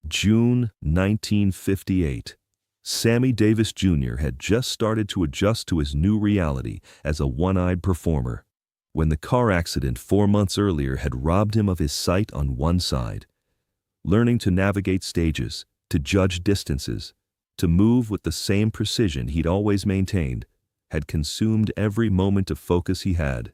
June 1958. Sammy Davis Jr. had just started to adjust to his new reality as a one-eyed performer, when the car accident 4 months earlier had robbed him of his sight on one side. Learning to navigate stages, to judge distances, to move with the same precision he'd always maintained, had consumed every moment of focus he had.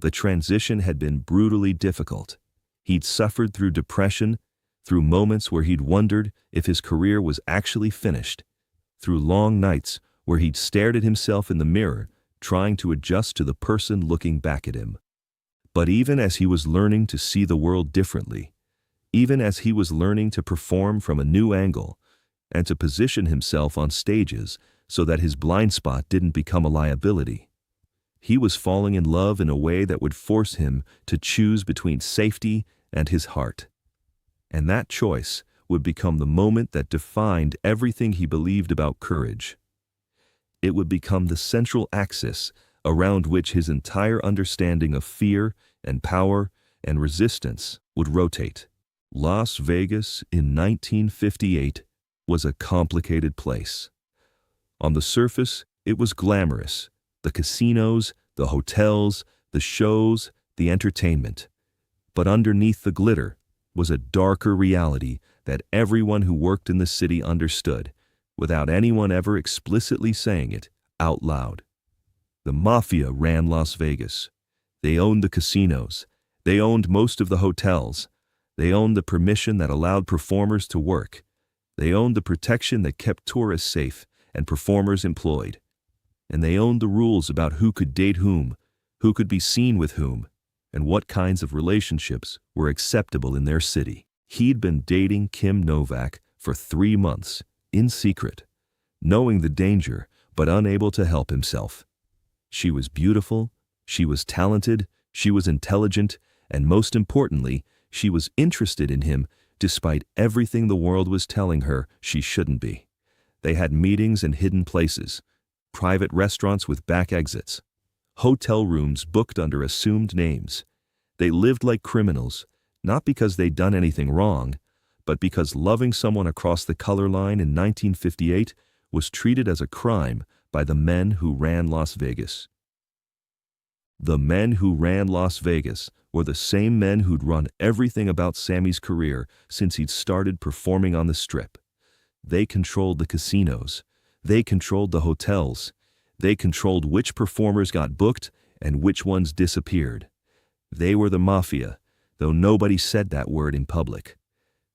The transition had been brutally difficult. He'd suffered through depression, through moments where he'd wondered if his career was actually finished, through long nights where he'd stared at himself in the mirror, trying to adjust to the person looking back at him. But even as he was learning to see the world differently, even as he was learning to perform from a new angle and to position himself on stages so that his blind spot didn't become a liability, he was falling in love in a way that would force him to choose between safety and his heart. And that choice would become the moment that defined everything he believed about courage. It would become the central axis around which his entire understanding of fear and power and resistance would rotate. Las Vegas in 1958 was a complicated place. On the surface, it was glamorous: the casinos, the hotels, the shows, the entertainment. But underneath the glitter was a darker reality that everyone who worked in the city understood, without anyone ever explicitly saying it out loud. The Mafia ran Las Vegas. They owned the casinos. They owned most of the hotels. They owned the permission that allowed performers to work. They owned the protection that kept tourists safe and performers employed. And they owned the rules about who could date whom, who could be seen with whom, and what kinds of relationships were acceptable in their city. He'd been dating Kim Novak for 3 months, in secret, knowing the danger but unable to help himself. She was beautiful, she was talented, she was intelligent, and most importantly, she was interested in him despite everything the world was telling her she shouldn't be. They had meetings in hidden places, private restaurants with back exits, hotel rooms booked under assumed names. They lived like criminals, not because they'd done anything wrong, but because loving someone across the color line in 1958 was treated as a crime by the men who ran Las Vegas. The men who ran Las Vegas were the same men who'd run everything about Sammy's career since he'd started performing on the Strip. They controlled the casinos. They controlled the hotels. They controlled which performers got booked and which ones disappeared. They were the Mafia, though nobody said that word in public.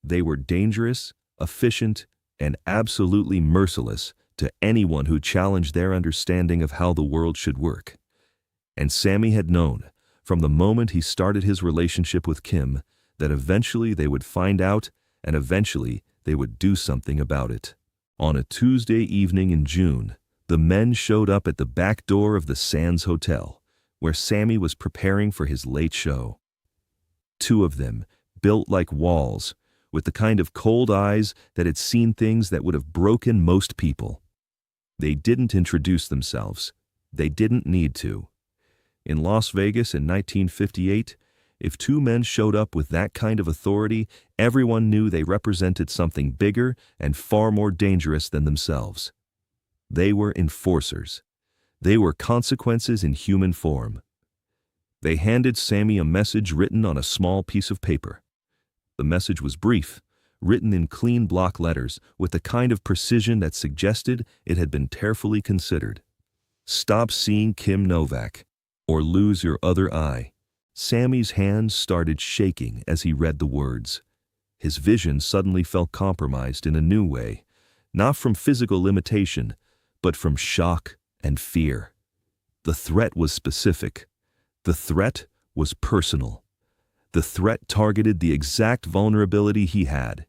They were dangerous, efficient, and absolutely merciless to anyone who challenged their understanding of how the world should work. And Sammy had known, from the moment he started his relationship with Kim, that eventually they would find out and eventually they would do something about it. On a Tuesday evening in June, the men showed up at the back door of the Sands Hotel, where Sammy was preparing for his late show. 2 of them, built like walls, with the kind of cold eyes that had seen things that would have broken most people. They didn't introduce themselves. They didn't need to. In Las Vegas in 1958, if 2 men showed up with that kind of authority, everyone knew they represented something bigger and far more dangerous than themselves. They were enforcers. They were consequences in human form. They handed Sammy a message written on a small piece of paper. The message was brief, written in clean block letters with the kind of precision that suggested it had been carefully considered. Stop seeing Kim Novak, or lose your other eye. Sammy's hands started shaking as he read the words. His vision suddenly felt compromised in a new way, not from physical limitation, but from shock and fear. The threat was specific. The threat was personal. The threat targeted the exact vulnerability he had,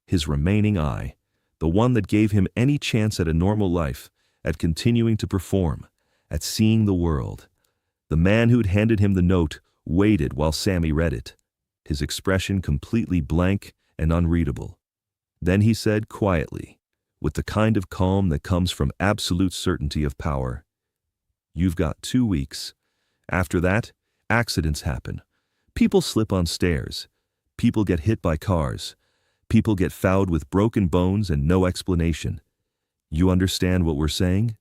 his remaining eye, the one that gave him any chance at a normal life, at continuing to perform, at seeing the world. The man who'd handed him the note waited while Sammy read it, his expression completely blank and unreadable. Then he said quietly, with the kind of calm that comes from absolute certainty of power, "You've got 2 weeks. After that, accidents happen. People slip on stairs. People get hit by cars. People get fouled with broken bones and no explanation. You understand what we're saying?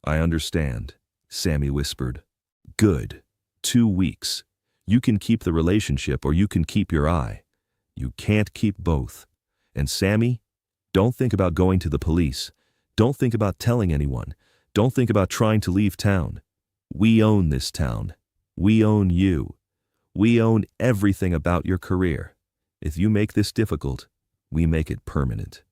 I understand, Sammy whispered. Good. 2 weeks. You can keep the relationship or you can keep your eye. You can't keep both. And Sammy, don't think about going to the police. Don't think about telling anyone. Don't think about trying to leave town. We own this town. We own you. We own everything about your career. If you make this difficult, we make it permanent.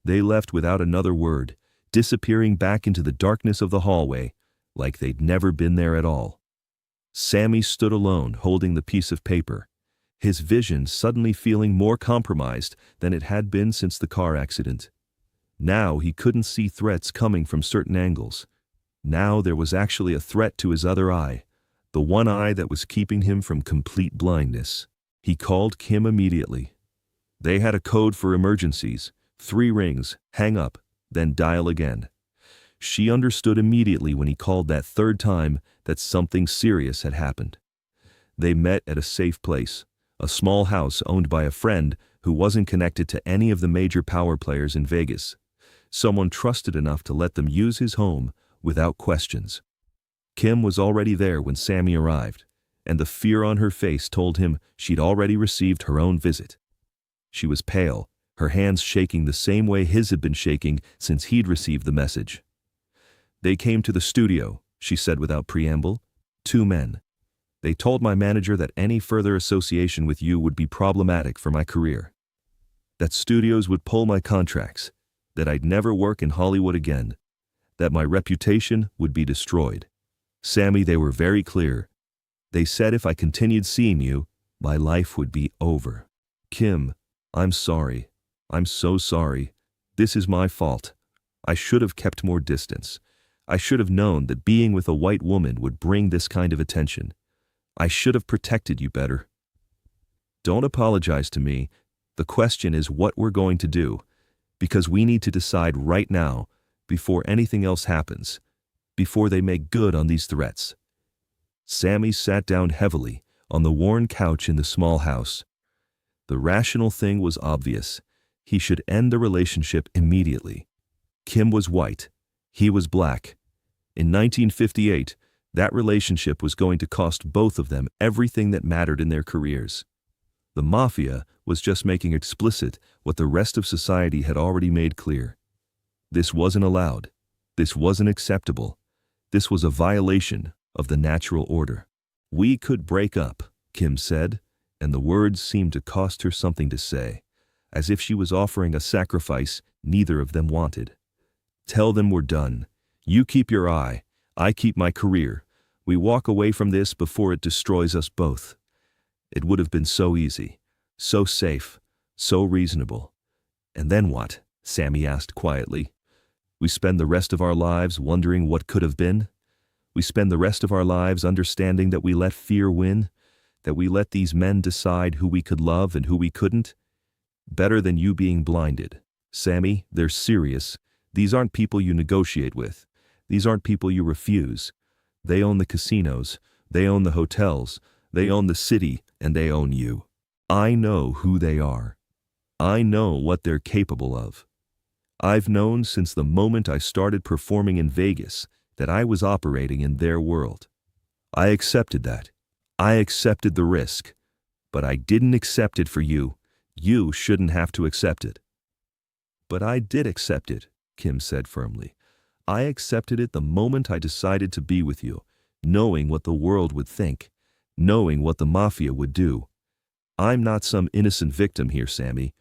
They left without another word, disappearing back into the darkness of the hallway, like they'd never been there at all. Sammy stood alone, holding the piece of paper, his vision suddenly feeling more compromised than it had been since the car accident. Now he couldn't see threats coming from certain angles. Now there was actually a threat to his other eye, the one eye that was keeping him from complete blindness. He called Kim immediately. They had a code for emergencies: 3 rings, hang up, then dial again. She understood immediately when he called that 3rd time that something serious had happened. They met at a safe place, a small house owned by a friend who wasn't connected to any of the major power players in Vegas. Someone trusted enough to let them use his home without questions. Kim was already there when Sammy arrived, and the fear on her face told him she'd already received her own visit. She was pale, her hands shaking the same way his had been shaking since he'd received the message. They came to the studio, she said without preamble. 2 men. They told my manager that any further association with you would be problematic for my career. That studios would pull my contracts, that I'd never work in Hollywood again, that my reputation would be destroyed. Sammy, they were very clear. They said if I continued seeing you, my life would be over. Kim, I'm sorry. I'm so sorry. This is my fault. I should have kept more distance. I should have known that being with a white woman would bring this kind of attention. I should have protected you better. Don't apologize to me. The question is what we're going to do, because we need to decide right now, before anything else happens, before they make good on these threats. Sammy sat down heavily on the worn couch in the small house. The rational thing was obvious. He should end the relationship immediately. Kim was white. He was black. In 1958, that relationship was going to cost both of them everything that mattered in their careers. The Mafia was just making explicit what the rest of society had already made clear. This wasn't allowed. This wasn't acceptable. This was a violation of the natural order. We could break up, Kim said, and the words seemed to cost her something to say, as if she was offering a sacrifice neither of them wanted. Tell them we're done. You keep your eye, I keep my career. We walk away from this before it destroys us both. It would have been so easy, so safe, so reasonable. And then what? Sammy asked quietly. We spend the rest of our lives wondering what could have been? We spend the rest of our lives understanding that we let fear win, that we let these men decide who we could love and who we couldn't? Better than you being blinded. Sammy, they're serious. These aren't people you negotiate with. These aren't people you refuse. They own the casinos, they own the hotels, they own the city, and they own you. I know who they are. I know what they're capable of. I've known since the moment I started performing in Vegas that I was operating in their world. I accepted that. I accepted the risk. But I didn't accept it for you. You shouldn't have to accept it. But I did accept it, Kim said firmly. I accepted it the moment I decided to be with you, knowing what the world would think, knowing what the Mafia would do. I'm not some innocent victim here, Sammy.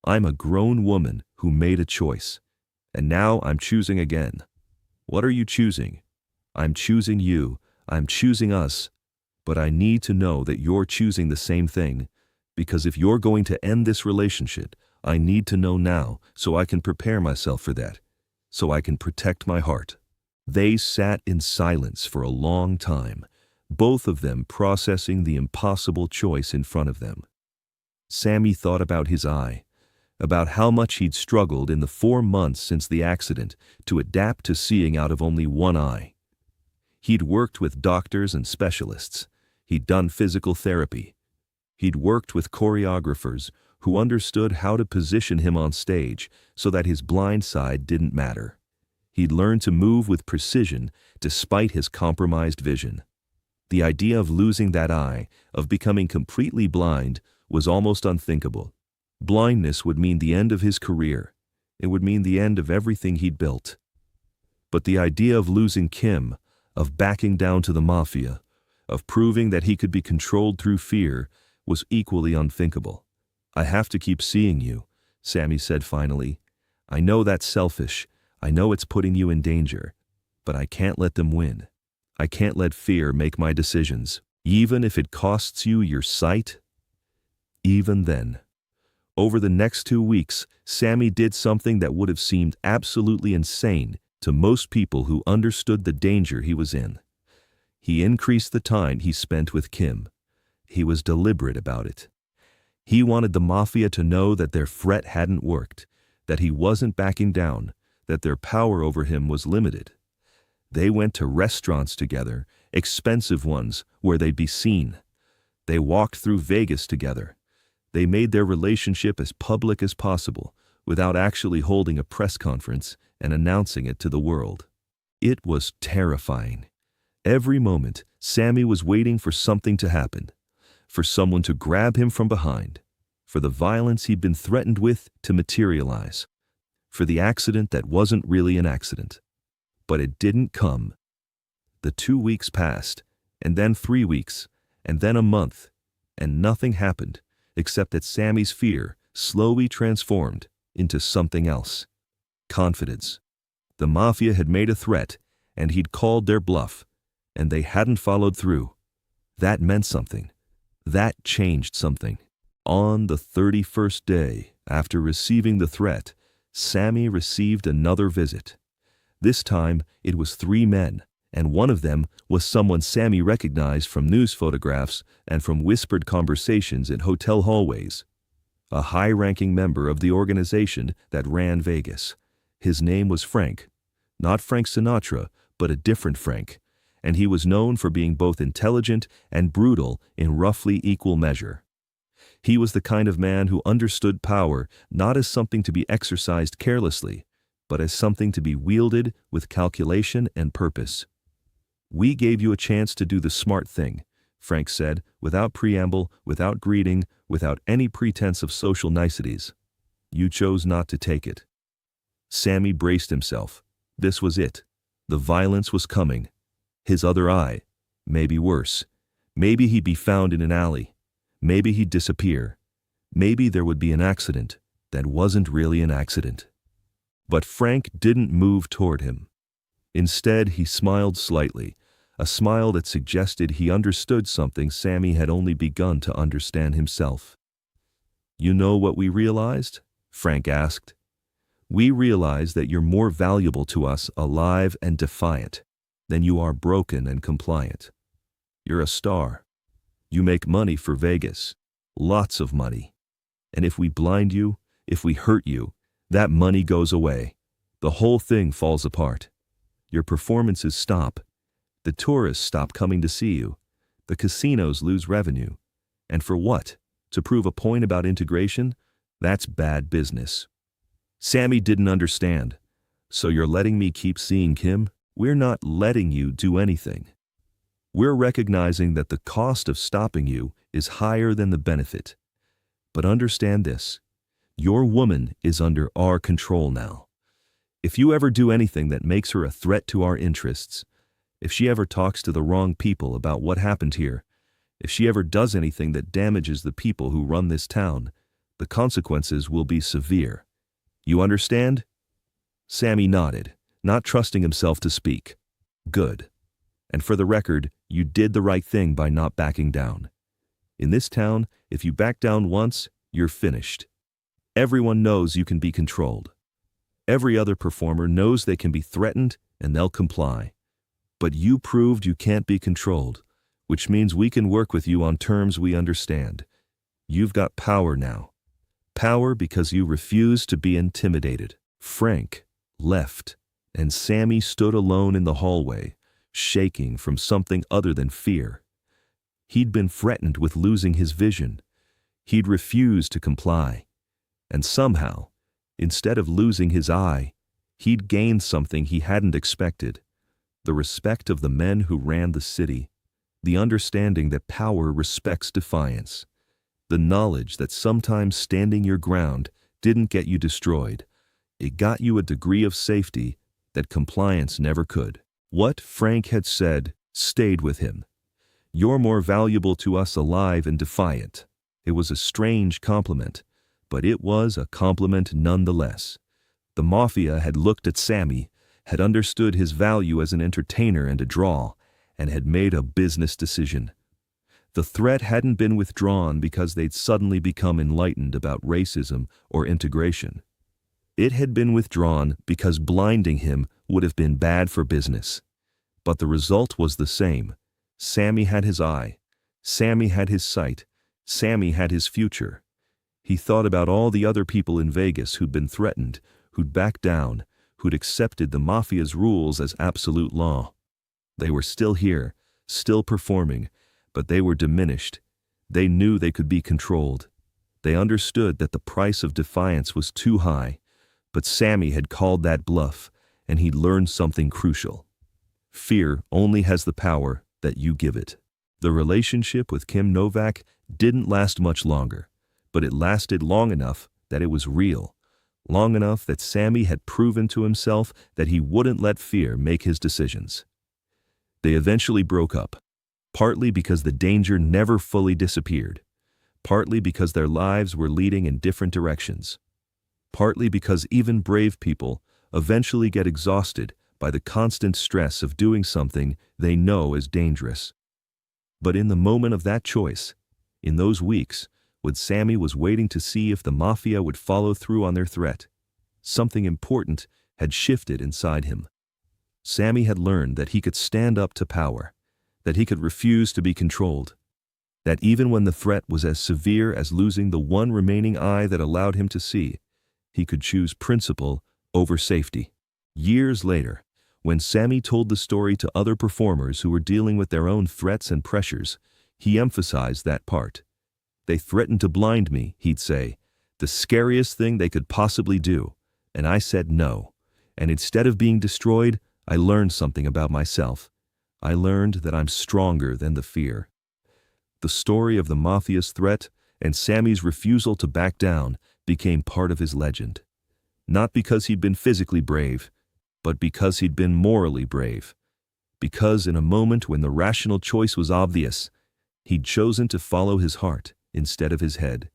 I'm a grown woman who made a choice. And now I'm choosing again. What are you choosing? I'm choosing you. I'm choosing us. But I need to know that you're choosing the same thing, because if you're going to end this relationship, I need to know now so I can prepare myself for that, so I can protect my heart. They sat in silence for a long time, both of them processing the impossible choice in front of them. Sammy thought about his eye, about how much he'd struggled in the 4 months since the accident to adapt to seeing out of only one eye. He'd worked with doctors and specialists. He'd done physical therapy. He'd worked with choreographers, who understood how to position him on stage so that his blind side didn't matter. He'd learned to move with precision despite his compromised vision. The idea of losing that eye, of becoming completely blind, was almost unthinkable. Blindness would mean the end of his career. It would mean the end of everything he'd built. But the idea of losing Kim, of backing down to the Mafia, of proving that he could be controlled through fear, was equally unthinkable. "I have to keep seeing you," Sammy said finally. "I know that's selfish. I know it's putting you in danger. But I can't let them win. I can't let fear make my decisions, even if it costs you your sight." Even then. Over the next 2 weeks, Sammy did something that would have seemed absolutely insane to most people who understood the danger he was in. He increased the time he spent with Kim. He was deliberate about it. He wanted the Mafia to know that their threat hadn't worked, that he wasn't backing down, that their power over him was limited. They went to restaurants together, expensive ones, where they'd be seen. They walked through Vegas together. They made their relationship as public as possible, without actually holding a press conference and announcing it to the world. It was terrifying. Every moment, Sammy was waiting for something to happen, for someone to grab him from behind, for the violence he'd been threatened with to materialize, for the accident that wasn't really an accident. But it didn't come. The 2 weeks passed, and then 3 weeks, and then a month, and nothing happened, except that Sammy's fear slowly transformed into something else. Confidence. The Mafia had made a threat, and he'd called their bluff, and they hadn't followed through. That meant something. That changed something. On the 31st day after receiving the threat, Sammy received another visit. This time, it was 3 men, and one of them was someone Sammy recognized from news photographs and from whispered conversations in hotel hallways. A high-ranking member of the organization that ran Vegas. His name was Frank. Not Frank Sinatra, but a different Frank, and he was known for being both intelligent and brutal in roughly equal measure. He was the kind of man who understood power not as something to be exercised carelessly, but as something to be wielded with calculation and purpose. "We gave you a chance to do the smart thing," Frank said, without preamble, without greeting, without any pretense of social niceties. "You chose not to take it." Sammy braced himself. This was it. The violence was coming. His other eye. Maybe worse. Maybe he'd be found in an alley. Maybe he'd disappear. Maybe there would be an accident that wasn't really an accident. But Frank didn't move toward him. Instead, he smiled slightly, a smile that suggested he understood something Sammy had only begun to understand himself. "You know what we realized?" Frank asked. "We realize that you're more valuable to us alive and defiant than you are broken and compliant. You're a star. You make money for Vegas. Lots of money. And if we blind you, if we hurt you, that money goes away. The whole thing falls apart. Your performances stop. The tourists stop coming to see you. The casinos lose revenue. And for what? To prove a point about integration? That's bad business." Sammy didn't understand. "So you're letting me keep seeing Kim?" "We're not letting you do anything. We're recognizing that the cost of stopping you is higher than the benefit. But understand this. Your woman is under our control now. If you ever do anything that makes her a threat to our interests, if she ever talks to the wrong people about what happened here, if she ever does anything that damages the people who run this town, the consequences will be severe. You understand?" Sammy nodded, not trusting himself to speak. "Good. And for the record, you did the right thing by not backing down. In this town, if you back down once, you're finished. Everyone knows you can be controlled. Every other performer knows they can be threatened and they'll comply. But you proved you can't be controlled, which means we can work with you on terms we understand. You've got power now. Power because you refuse to be intimidated." Frank left, and Sammy stood alone in the hallway, shaking from something other than fear. He'd been threatened with losing his vision. He'd refused to comply. And somehow, instead of losing his eye, he'd gained something he hadn't expected: the respect of the men who ran the city, the understanding that power respects defiance, the knowledge that sometimes standing your ground didn't get you destroyed. It got you a degree of safety that compliance never could. What Frank had said stayed with him. "You're more valuable to us alive and defiant." It was a strange compliment, but it was a compliment nonetheless. The Mafia had looked at Sammy, had understood his value as an entertainer and a draw, and had made a business decision. The threat hadn't been withdrawn because they'd suddenly become enlightened about racism or integration. It had been withdrawn because blinding him would have been bad for business. But the result was the same. Sammy had his eye. Sammy had his sight. Sammy had his future. He thought about all the other people in Vegas who'd been threatened, who'd backed down, who'd accepted the Mafia's rules as absolute law. They were still here, still performing, but they were diminished. They knew they could be controlled. They understood that the price of defiance was too high, but Sammy had called that bluff, and he'd learned something crucial. Fear only has the power that you give it. The relationship with Kim Novak didn't last much longer, but it lasted long enough that it was real, long enough that Sammy had proven to himself that he wouldn't let fear make his decisions. They eventually broke up, partly because the danger never fully disappeared, partly because their lives were leading in different directions, partly because even brave people eventually get exhausted by the constant stress of doing something they know is dangerous. But in the moment of that choice, in those weeks, when Sammy was waiting to see if the Mafia would follow through on their threat, something important had shifted inside him. Sammy had learned that he could stand up to power, that he could refuse to be controlled, that even when the threat was as severe as losing the one remaining eye that allowed him to see, he could choose principle over safety. Years later, when Sammy told the story to other performers who were dealing with their own threats and pressures, he emphasized that part. "They threatened to blind me," he'd say, "the scariest thing they could possibly do, and I said no. And instead of being destroyed, I learned something about myself. I learned that I'm stronger than the fear." The story of the Mafia's threat and Sammy's refusal to back down became part of his legend. Not because he'd been physically brave, but because he'd been morally brave. Because in a moment when the rational choice was obvious, he'd chosen to follow his heart instead of his head.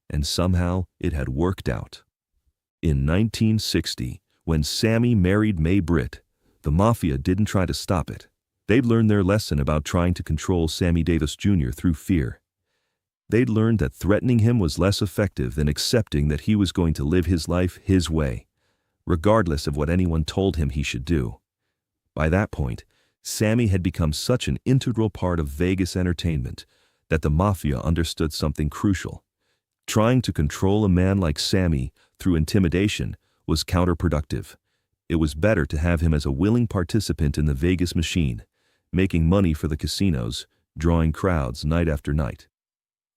And somehow it had worked out. In 1960, when Sammy married May Britt, the Mafia didn't try to stop it. They'd learned their lesson about trying to control Sammy Davis Jr. through fear. They'd learned that threatening him was less effective than accepting that he was going to live his life his way, regardless of what anyone told him he should do. By that point, Sammy had become such an integral part of Vegas entertainment that the Mafia understood something crucial. Trying to control a man like Sammy through intimidation was counterproductive. It was better to have him as a willing participant in the Vegas machine, making money for the casinos, drawing crowds night after night.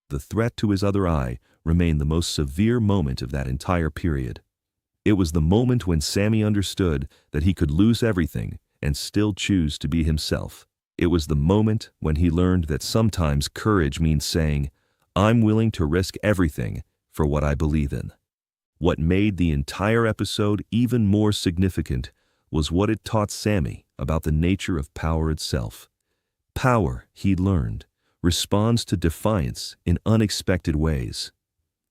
The threat to his other eye remained the most severe moment of that entire period. It was the moment when Sammy understood that he could lose everything and still choose to be himself. It was the moment when he learned that sometimes courage means saying, "I'm willing to risk everything for what I believe in." What made the entire episode even more significant was what it taught Sammy about the nature of power itself. Power, he learned, responds to defiance in unexpected ways.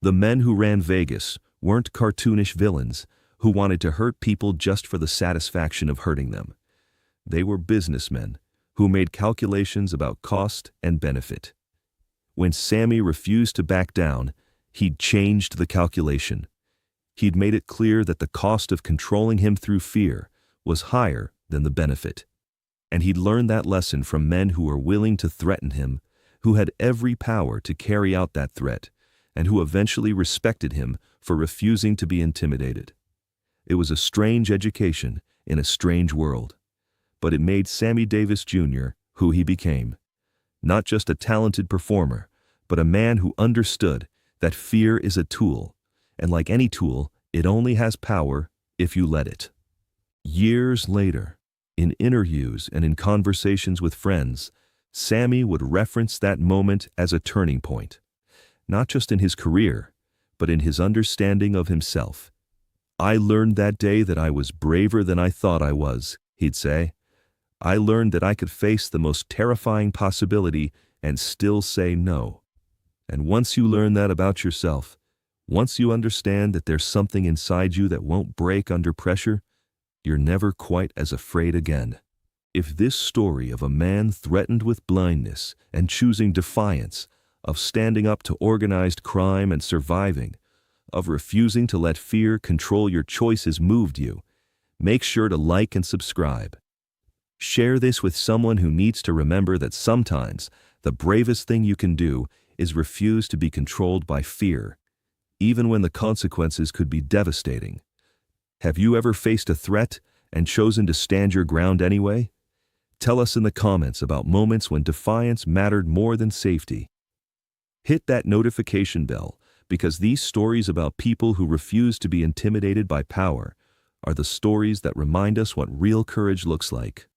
The men who ran Vegas weren't cartoonish villains who wanted to hurt people just for the satisfaction of hurting them. They were businessmen who made calculations about cost and benefit. When Sammy refused to back down, he'd changed the calculation. He'd made it clear that the cost of controlling him through fear was higher than the benefit. And he'd learned that lesson from men who were willing to threaten him, who had every power to carry out that threat, and who eventually respected him for refusing to be intimidated. It was a strange education in a strange world, but it made Sammy Davis Jr. who he became. Not just a talented performer, but a man who understood that fear is a tool, and like any tool, it only has power if you let it. Years later, in interviews and in conversations with friends, Sammy would reference that moment as a turning point, not just in his career, but in his understanding of himself. "I learned that day that I was braver than I thought I was," he'd say. "I learned that I could face the most terrifying possibility and still say no." And once you learn that about yourself, once you understand that there's something inside you that won't break under pressure, you're never quite as afraid again. If this story of a man threatened with blindness and choosing defiance, of standing up to organized crime and surviving, of refusing to let fear control your choices moved you, make sure to like and subscribe. Share this with someone who needs to remember that sometimes the bravest thing you can do is refuse to be controlled by fear, even when the consequences could be devastating. Have you ever faced a threat and chosen to stand your ground anyway? Tell us in the comments about moments when defiance mattered more than safety. Hit that notification bell, because these stories about people who refuse to be intimidated by power are the stories that remind us what real courage looks like.